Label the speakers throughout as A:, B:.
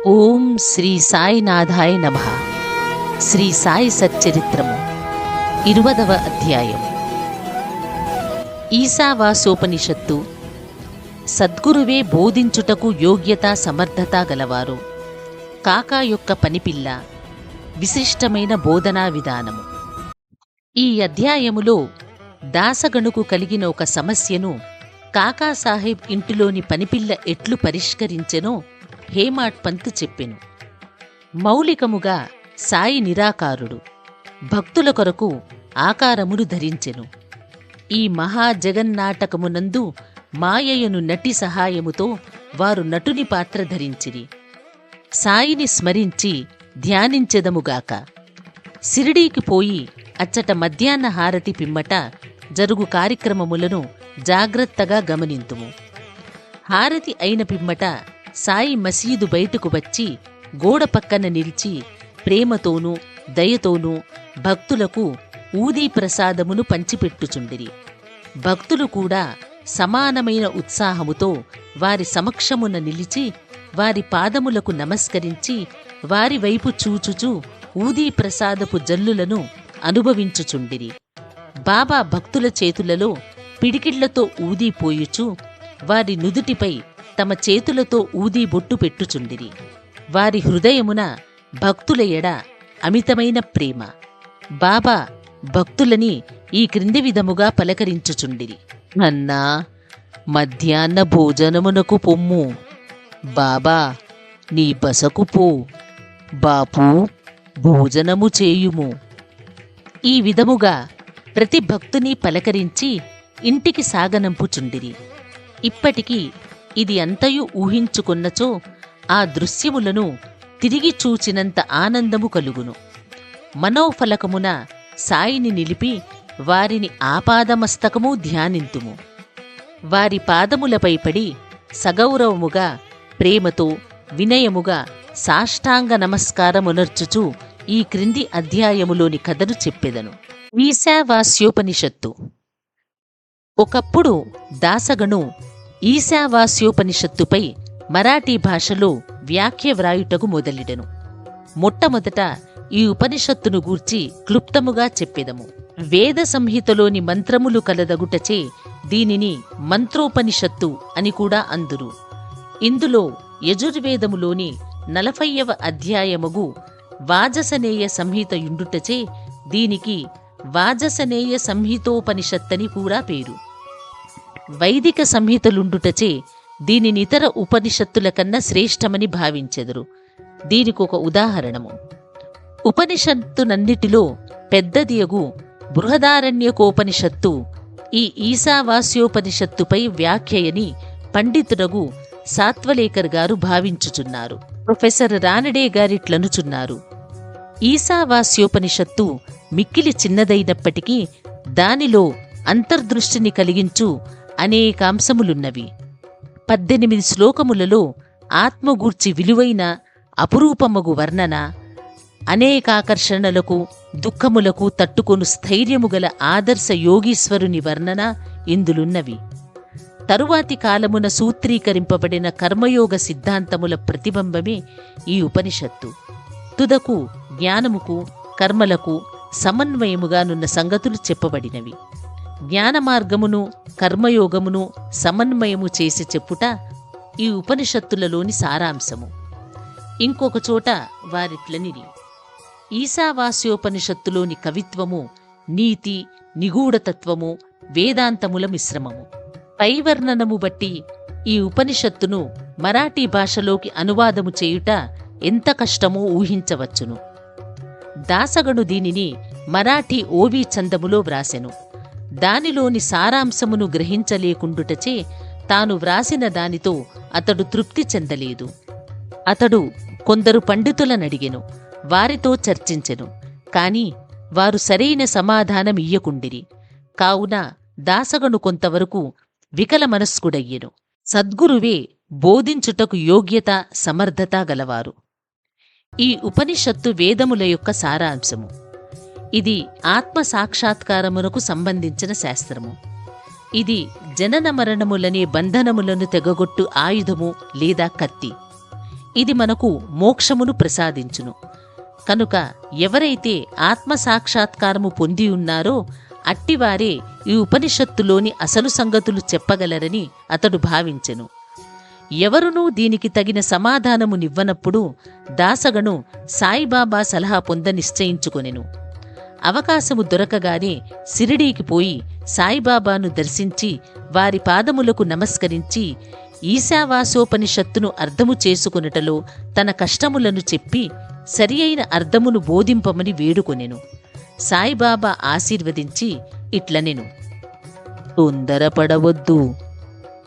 A: ఓం శ్రీ సాయినాథాయ నమః. శ్రీ సాయి సచ్చరిత్రము 20వ అధ్యాయం. ఈశావాస్యోపనిషత్తు. సద్గురువే బోధించుటకు యోగ్యత సమర్థత గలవారు. కాకా యొక్క పనిపిల్ల. విశిష్టమైన బోధనా విధానము. ఈ అధ్యాయములో దాసగణుకు కలిగిన ఒక సమస్యను కాకాసాహెబ్ ఇంటిలోని పనిపిల్ల ఎట్లు పరిష్కరించెనో హేమాడ్ పంత్ చెప్పెను. మౌలికముగా సాయి నిరాకారుడు, భక్తుల కొరకు ఆకారమును ధరించెను. ఈ మహాజగన్నాటకమునందు మాయయను నటి సహాయముతో వారు నటుని పాత్ర ధరించిరి. సాయిని స్మరించి ధ్యానించెదముగాక. సిరిడీకి పోయి అచ్చట మధ్యాహ్న హారతి పిమ్మట జరుగు కార్యక్రమములను జాగ్రత్తగా గమనింతుము. హారతి అయిన పిమ్మట సాయి మసీదు బయటకు వచ్చి గోడ పక్కన నిలిచి ప్రేమతోనూ దయతోనూ భక్తులకు ఊదీ ప్రసాదమును పంచిపెట్టుచుండిరి. భక్తులు కూడా సమానమైన ఉత్సాహముతో వారి సమక్షమున నిలిచి వారి పాదములకు నమస్కరించి వారి వైపు చూచుచూ ఊదీ ప్రసాదపు జల్లులను అనుభవించుచుండిరి. బాబా భక్తుల చేతులలో పిడికిళ్లతో ఊదీపోయుచు వారి నుదుటిపై తమ చేతులతో ఊదీ బొట్టు పెట్టుచుండిరి. వారి హృదయమున భక్తుల ఎడ అమితమైన ప్రేమ. బాబా భక్తులని ఈ క్రింది విధముగా పలకరించుచుండిరి. అన్నా, మధ్యాహ్న భోజనమునకు పొమ్ము. బాబా, నీ బసకు పో. బాపూ, భోజనము చేయుము. ఈ విధముగా ప్రతి భక్తుని పలకరించి ఇంటికి సాగనంపుచుండిరి. ఇప్పటికీ ఇది అంతయు ఊహించుకొన్నచో ఆ దృశ్యములను తిరిగి చూచినంత ఆనందము కలుగును. మనోఫలకమున సాయిని నిలిపి వారిని ఆపాదమస్తకము ధ్యానింతుము. వారి పాదములపై పడి సగౌరవముగా ప్రేమతో వినయముగా సాష్టాంగ నమస్కారమునర్చుచు ఈ క్రింది అధ్యాయములోని కథను చెప్పెదను. ఈశావాస్యోపనిషత్తు. ఒకప్పుడు దాసగను ఈశావాస్యోపనిషత్తుపై మరాఠీ భాషలో వ్యాఖ్య వ్రాయుటకు మొదలిడెను. మొట్టమొదట ఈ ఉపనిషత్తును గూర్చి క్లుప్తముగా చెప్పెదము. వేద సంహితలోని మంత్రములు కలదగుటచే దీనిని మంత్రోపనిషత్తు అని కూడా అందురు. ఇందులో యజుర్వేదములోని 40వ అధ్యాయముగు వాజసనేయ సంహితయుండుటచే దీనికి వాజసనేయ సంహితోపనిషత్తని కూడా పేరు. వైదిక సంహితలుండుటచే దీనినితర ఉపనిషత్తుల కన్నా శ్రేష్టమని భావించెదరు. దీనికొక ఉదాహరణము. ఉపనిషత్తునన్నిటిలో పెద్దదియగు బృహదారణ్యకోపనిషత్తు ఈ ఈశావాస్యోపనిషత్తుపై వ్యాఖ్యయని పండితుడగు సాత్వలేకర్ గారు భావించుచున్నారు. ప్రొఫెసర్ రానడే గారిట్లనుచున్నారు. ఈశావాస్యోపనిషత్తు మిక్కిలి చిన్నదైనప్పటికీ దానిలో అంతర్దృష్టిని కలిగించు అనేకాంశములున్నవి. 18 శ్లోకములలో ఆత్మగూర్చి విలువైన అపురూపమగు వర్ణన, అనేకాకర్షణలకు దుఃఖములకు తట్టుకొను స్థైర్యము గల ఆదర్శ యోగీశ్వరుని వర్ణన ఇందులున్నవి. తరువాతి కాలమున సూత్రీకరింపబడిన కర్మయోగ సిద్ధాంతముల ప్రతిబింబమే ఈ ఉపనిషత్తు. తుదకు జ్ఞానముకు కర్మలకు సమన్వయముగానున్న సంగతులు చెప్పబడినవి. జ్ఞానమార్గమును కర్మయోగమును సమన్వయము చేసి చెప్పుట ఈ ఉపనిషత్తులలోని సారాంశము. ఇంకొక చోట వారిట్లనిరి. ఈశావాస్యోపనిషత్తులోని కవిత్వము నీతి నిగూఢతత్వము వేదాంతముల మిశ్రమము. పైవర్ణనము బట్టి ఈ ఉపనిషత్తును మరాఠీ భాషలోకి అనువాదము చేయుట ఎంత కష్టమో ఊహించవచ్చును. దాసగను దీనిని మరాఠీ ఓవీ చందములో వ్రాసెను. దానిలోని సారాంశమును గ్రహించలేకుండుటచే తాను వ్రాసిన దానితో అతడు తృప్తి చెందలేదు. అతడు కొందరు పండితులనడిగెను. వారితో చర్చించెను. కాని వారు సరైన సమాధానమియ్యకుండిరి. కావున దాసగను కొంతవరకు వికల మనస్కుడయ్యెను. సద్గురువే బోధించుటకు యోగ్యత సమర్థత గలవారు. ఈ ఉపనిషత్తు వేదముల యొక్క సారాంశము. ఇది ఆత్మ సాక్షాత్కారమునకు సంబంధించిన శాస్త్రము. ఇది జనన మరణములనే బంధనములను తెగగొట్టు ఆయుధము లేదా కత్తి. ఇది మనకు మోక్షమును ప్రసాదించును. కనుక ఎవరైతే ఆత్మసాక్షాత్కారము పొంది ఉన్నారో అట్టివారే ఈ ఉపనిషత్తులోని అసలు సంగతులు చెప్పగలరని అతడు భావించెను. ఎవరునూ దీనికి తగిన సమాధానమునివ్వనప్పుడు దాసగను సాయిబాబా సలహా పొంద నిశ్చయించుకొనెను. అవకాశము దొరకగానే సిరిడీకి పోయి సాయిబాబాను దర్శించి వారి పాదములకు నమస్కరించి ఈశావాసోపనిషత్తును అర్థము చేసుకొనుటలో తన కష్టములను చెప్పి సరి అయిన అర్థమును బోధింపమని వేడుకొనెను. సాయిబాబా ఆశీర్వదించి ఇట్లనెను, తొందరపడవద్దు.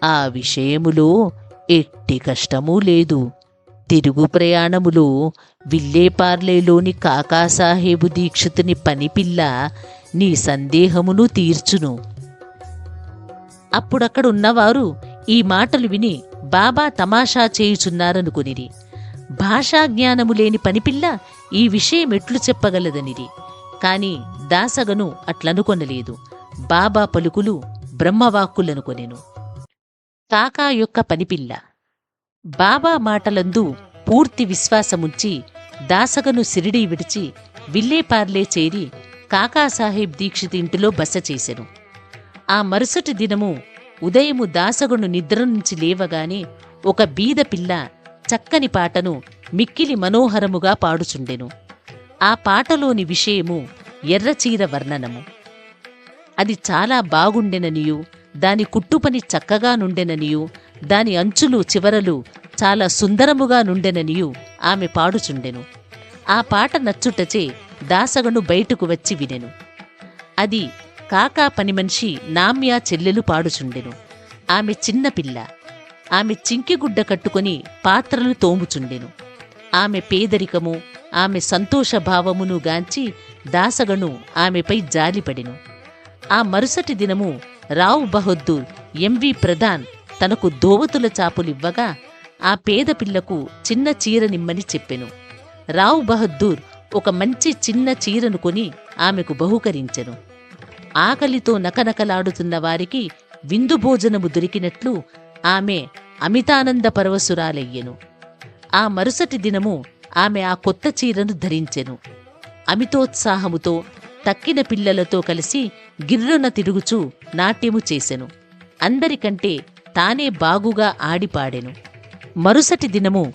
A: ఆ విషయములో ఎట్టి కష్టమూ లేదు. తిరుగు ప్రయాణములో విల్లేపార్లేలోని కాకాసాహేబు దీక్షితుని పనిపిల్ల నీ సందేహమును తీర్చును. అప్పుడక్కడున్నవారు ఈ మాటలు విని బాబా తమాషా చేయుచున్నారనుకొనిరి. భాషాజ్ఞానము లేని పనిపిల్ల ఈ విషయమెట్లు చెప్పగలదనిరి. కాని దాసగను అట్లనుకొనలేదు. బాబా పలుకులు బ్రహ్మవాక్కులనుకొనెను. కాకా యొక్క పనిపిల్ల బాబా మాటలందు పూర్తి విశ్వాసముంచి దాసగను సిరిడీ విడిచి విల్లేపార్లే చేరి కాకాసాహెబ్ దీక్షిత్ ఇంటిలో బస చేసెను. ఆ మరుసటి దినము ఉదయము దాసగను నిద్ర నుంచి లేవగానే ఒక బీద పిల్ల చక్కని పాటను మిక్కిలి మనోహరముగా పాడుచుండెను. ఆ పాటలోని విషయము ఎర్రచీర వర్ణనము. అది చాలా బాగుండెననియు, దాని కుట్టుపని చక్కగా నుండెననియు, దాని అంచులు చివరలు చాలా సుందరముగా నుండెననియు ఆమె పాడుచుండెను. ఆ పాట నచ్చుటచే దాసగను బయటకు వచ్చి వినెను. అది కాకా పనిమనిషి నామ్యా చెల్లెలు పాడుచుండెను. ఆమె చిన్నపిల్ల. ఆమె చింకిగుడ్డ కట్టుకొని పాత్రలు తోముచుండెను. ఆమె పేదరికము, ఆమె సంతోషభావమును గాంచి దాసగను ఆమెపై జాలిపడెను. ఆ మరుసటి దినము రావు బహద్దూర్ ఎంవి ప్రధాన్ తనకు దోవతుల చాపులివ్వగా ఆ పేద పిల్లకు చిన్న చీర నిమ్మని చెప్పెను. రావు బహద్దూర్ ఒక మంచి చిన్న చీరను కొని ఆమెకు బహుకరించెను. ఆకలితో నకనకలాడుతున్న వారికి విందు భోజనము దొరికినట్లు ఆమె అమితానంద పరవశురాలయ్యెను. ఆ మరుసటి దినము ఆమె ఆ కొత్త చీరను ధరించెను. అమితోత్సాహముతో తక్కిన పిల్లలతో కలిసి గిర్రున తిరుగుచూ నాట్యము చేసెను. అందరికంటే తానే బాగుగా ఆడిపాడెను. మరుసటి దినము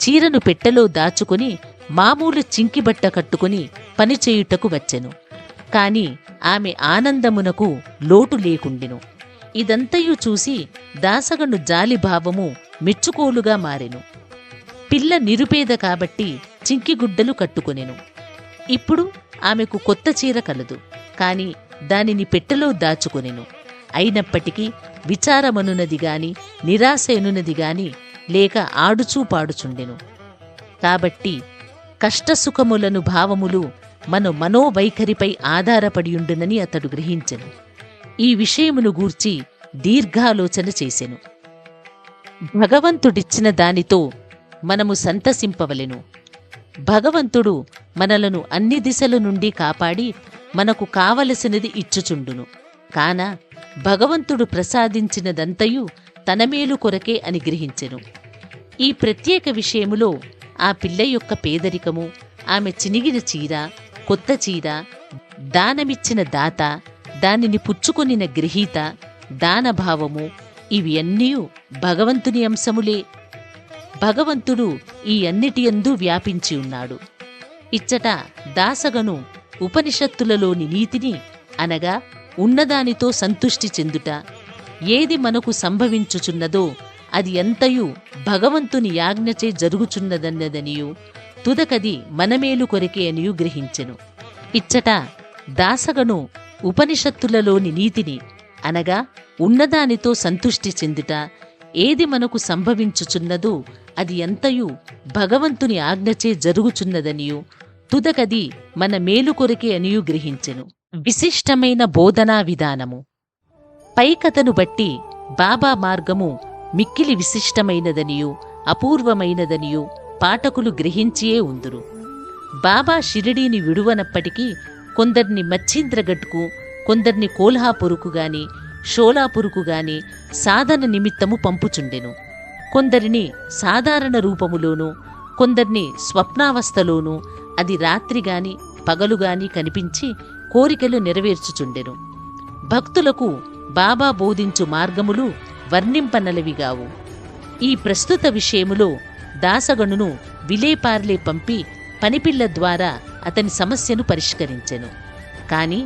A: చీరను పెట్టెలో దాచుకుని మామూలు చింకిబట్ట కట్టుకుని పనిచేయుటకు వచ్చెను. కాని ఆమె ఆనందమునకు లోటు లేకుండెను. ఇదంతయు చూసి దాసగను జాలిభావము మెచ్చుకోలుగా మారెను. పిల్ల నిరుపేద కాబట్టి చింకిగుడ్డలు కట్టుకొనెను. ఇప్పుడు ఆమెకు కొత్త చీర కలదు. కాని దానిని పెట్టెలో దాచుకొనెను. అయినప్పటికీ విచారమనున్నది గాని నిరాశయనున్నది గాని లేక ఆడుచూ పాడుచుండెను. కాబట్టి కష్టసుఖములను భావములు మన మనోవైఖరిపై ఆధారపడియుండునని అతడు గ్రహించెను. ఈ విషయమును గూర్చి దీర్ఘాలోచన చేసెను. భగవంతుడిచ్చిన దానితో మనము సంతసింపవలెను. భగవంతుడు మనలను అన్ని దిశల నుండి కాపాడి మనకు కావలసినది ఇచ్చుచుండును. కాన భగవంతుడు ప్రసాదించినదంతయు తన మేలు కొరకే అని గ్రహించెను. ఈ ప్రత్యేక విషయములో ఆ పిల్ల యొక్క పేదరికము, ఆమె చినిగిన చీర, కొత్త చీర, దానమిచ్చిన దాత, దానిని పుచ్చుకొనిన గ్రహీత, దానభావము ఇవి అన్నీ భగవంతుని అంశములే. భగవంతుడు ఈ అన్నిటియందు వ్యాపించి ఉన్నాడు. ఇచ్చట దాసగను ఉపనిషత్తులలోని నీతిని అనగా ఉన్నదానితో సంతుష్టి చెందుట, ఏది మనకు సంభవించుచున్నదో అది ఎంతయు భగవంతుని యాజ్ఞచే జరుగుచున్నదన్నదనియు తుదకది మనమేలు కొరకే అనియు గ్రహించెను. ఇచ్చట దాసగను ఉపనిషత్తులలోని నీతిని అనగా ఉన్నదానితో సంతుష్టి చెందుట, ఏది మనకు సంభవించుచున్నదో అది ఎంతయు భగవంతుని ఆజ్ఞచే జరుగుచున్నదనియు తుదకది మన మేలు కొరకే అనియు గ్రహించెను. విశిష్టమైన బోధనా విధానము. పైకథను బట్టి బాబా మార్గము మిక్కిలి విశిష్టమైనదనియు అపూర్వమైనదనియు పాఠకులు గ్రహించియే ఉందురు. బాబా షిరిడీని విడువనప్పటికీ కొందరిని మచ్చింద్రగఢ్కు, కొందరిని కోల్హాపూరుకు గాని షోలాపూరుకు గాని సాధన నిమిత్తము పంపుచుండెను. కొందరిని సాధారణ రూపములోనూ కొందరిని స్వప్నావస్థలోనూ అది రాత్రిగాని పగలుగాని కనిపించి కోరికలు నెరవేర్చుచుండెను. భక్తులకు బాబా బోధించు మార్గములు వర్ణింపనలవిగావు. ఈ ప్రస్తుత విషయములో దాసగణును విలేపార్లే పంపి పనిపిల్ల ద్వారా అతని సమస్యను పరిష్కరించెను. కాని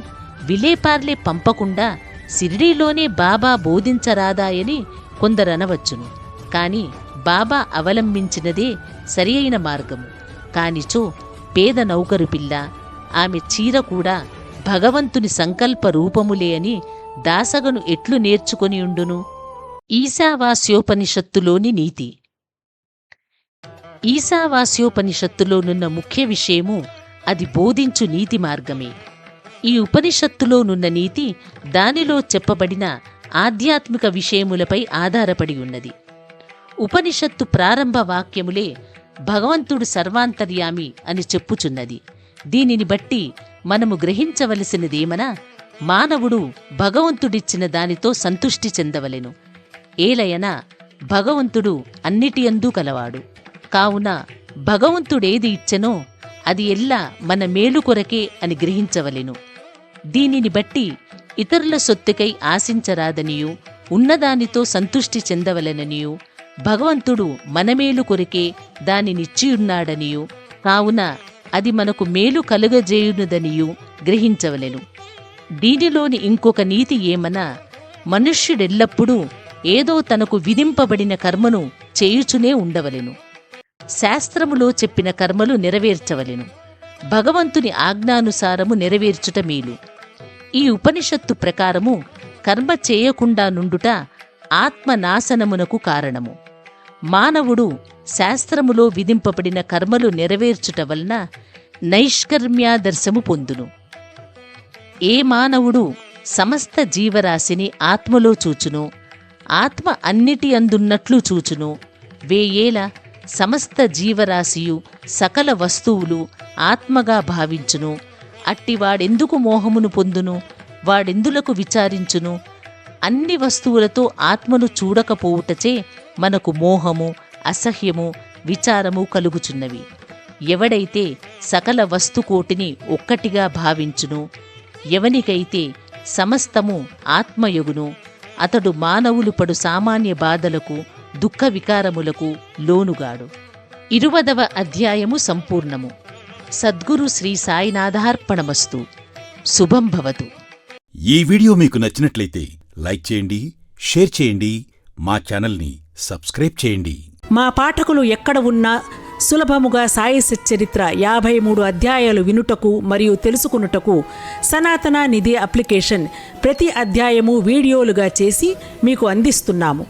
A: విలేపార్లే పంపకుండా షిరిడీలోనే బాబా బోధించరాదాయని కొందరనవచ్చును. కాని బాబా అవలంబించినదే సరి అయిన మార్గము. కానిచో పేద నౌకరు పిల్ల, ఆమె చీర కూడా భగవంతుని సంకల్ప రూపములే అని దాసగను ఎట్లు నేర్చుకొనియుండును? ఈశావాస్యోపనిషత్తులోని నీతి. ఈశావాస్యోపనిషత్తులోనున్న ముఖ్య విషయము అది బోధించు నీతి మార్గమే. ఈ ఉపనిషత్తులోనున్న నీతి దానిలో చెప్పబడిన ఆధ్యాత్మిక విషయములపై ఆధారపడి ఉన్నది. ఉపనిషత్తు ప్రారంభ వాక్యములే భగవంతుడు సర్వాంతర్యామి అని చెప్పుచున్నది. దీనిని బట్టి మనము గ్రహించవలసినదేమనా, మానవుడు భగవంతుడిచ్చిన దానితో సంతుష్టి చెందవలెను. ఏలయన భగవంతుడు అన్నిటియందు కలవాడు. కావున భగవంతుడేది ఇచ్చెనో అది ఎల్లా మన మేలు కొరకే అని గ్రహించవలెను. దీనిని బట్టి ఇతరుల సొత్తుకై ఆశించరాదనియు ఉన్నదానితో సంతుష్టి చెందవలెననియు భగవంతుడు మన మేలు కొరకే దానినిచ్చియున్నాడనియు కావున అది మనకు మేలు కలుగజేయునుదనియు గ్రహించవలెను. దీనిలోని ఇంకొక నీతి ఏమనా, మనుష్యుడెల్లప్పుడూ ఏదో తనకు విధింపబడిన కర్మను చేయుచునే ఉండవలెను. శాస్త్రములో చెప్పిన కర్మలు నెరవేర్చవలెను. భగవంతుని ఆజ్ఞానుసారము నెరవేర్చుట మేలు. ఈ ఉపనిషత్తు ప్రకారము కర్మ చేయకుండా నుండుట ఆత్మనాశనమునకు కారణము. మానవుడు శాస్త్రములో విధింపబడిన కర్మలు నెరవేర్చుట వలన నైష్కర్మ్యాదర్శము పొందును. ఏ మానవుడు సమస్త జీవరాశిని ఆత్మలో చూచును, ఆత్మ అన్నిటి అందున్నట్లు చూచును, వేయేల సమస్త జీవరాశియు సకల వస్తువులు ఆత్మగా భావించును, అట్టివాడెందుకు మోహమును పొందును, వాడెందులకు విచారించును? అన్ని వస్తువులతో ఆత్మను చూడకపోవుటచే మనకు మోహము, అసహ్యము, విచారము కలుగుచున్నవి. ఎవడైతే సకల వస్తుకోటిని ఒక్కటిగా భావించును, ఎవనికైతే సమస్తము ఆత్మయొగును, అతడు మానవులు పడు సామాన్య బాధలకు దుఃఖ వికారములకు లోనుగాడు. 20వ అధ్యాయము సంపూర్ణము. సద్గురు శ్రీ సాయినాథార్పణమస్తు. శుభం భవతు.
B: ఈ వీడియో మీకు నచ్చినట్లయితే లైక్ చేయండి, షేర్ చేయండి, మా ఛానల్ని సబ్స్క్రైబ్ చేయండి.
C: మా పాఠకులు ఎక్కడ ఉన్నా సులభముగా సాయి సచ్చరిత్ర 53 అధ్యాయాలు వినుటకు మరియు తెలుసుకునుటకు సనాతన నిధి అప్లికేషన్ ప్రతి అధ్యాయము వీడియోలుగా చేసి మీకు అందిస్తున్నాము.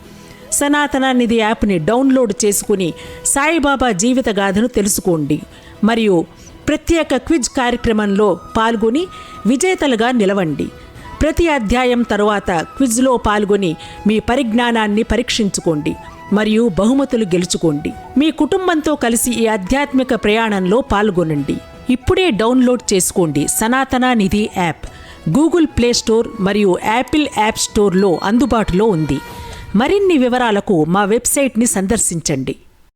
C: సనాతన నిధి యాప్ని డౌన్లోడ్ చేసుకుని సాయిబాబా జీవితగాథను తెలుసుకోండి మరియు ప్రత్యేక క్విజ్ కార్యక్రమంలో పాల్గొని విజేతలుగా నిలవండి. ప్రతి అధ్యాయం తరువాత క్విజ్లో పాల్గొని మీ పరిజ్ఞానాన్ని పరీక్షించుకోండి మరియు బహుమతులు గెలుచుకోండి. మీ కుటుంబంతో కలిసి ఈ ఆధ్యాత్మిక ప్రయాణంలో పాల్గొనండి. ఇప్పుడే డౌన్లోడ్ చేసుకోండి సనాతన నిధి యాప్. గూగుల్ ప్లే స్టోర్ మరియు యాపిల్ యాప్ స్టోర్లో అందుబాటులో ఉంది. మరిన్ని వివరాలకు మా వెబ్సైట్ని సందర్శించండి.